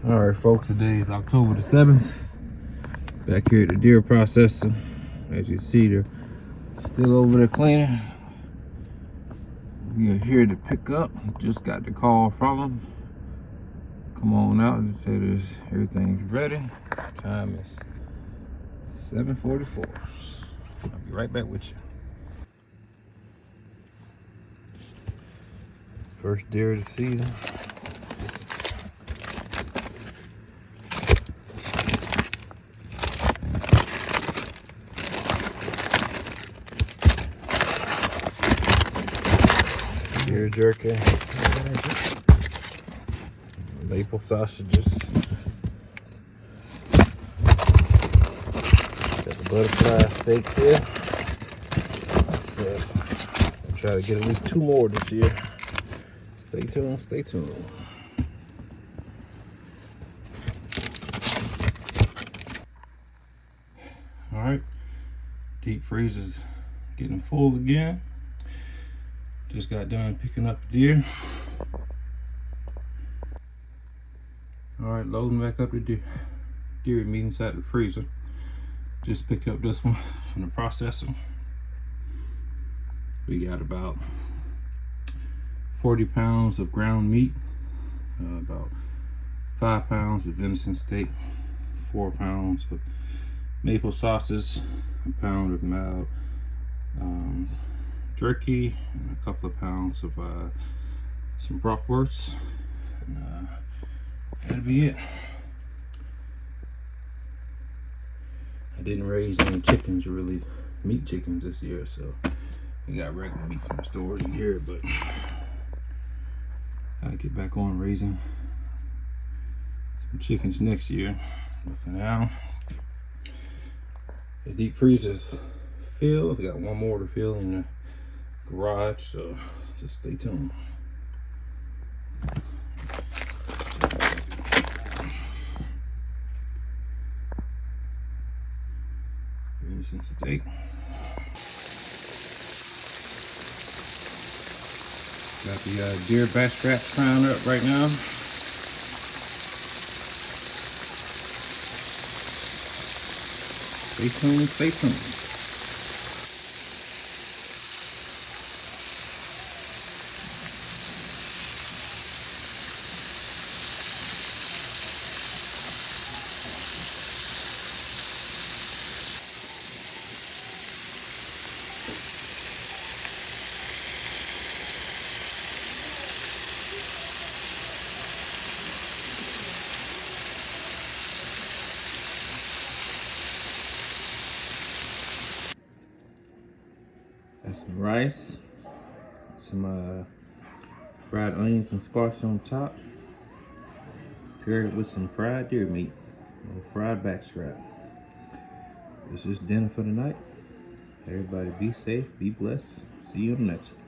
All right, folks, today is October the 7th. Back here at the deer processor. As you see, they're still over there cleaning. We are here to pick up. Just got the call from them. Come on out. They said everything's ready. Time is 7:44. I'll be right back with you. First deer of the season. Deer jerky, maple sausages, got the butterfly steak here. I'll try to get at least 2 more this year. Stay tuned, stay tuned. All right, deep freezer's getting full again. Just got done picking up the deer. All right, loading back up the deer meat inside the freezer. Just picked up this one from the processor. We got about 40 pounds of ground meat, about 5 pounds of venison steak, 4 pounds of maple sausage, a pound of mild jerky, and a couple of pounds of some bratwurst, and that'll be it. I didn't raise any chickens, really meat chickens this year, so we got regular meat from the stores in here, but I'll get back on raising some chickens next year. But for now, the deep freezer's filled. I got 1 more to fill in the garage, so just stay tuned. Venison steak. Got the deer back straps crowned up right now. Stay tuned, stay tuned. Got some rice, some fried onions and squash on top, paired it with some fried deer meat, a fried backstrap. This is dinner for the night. Everybody be safe, be blessed. See you on the next one.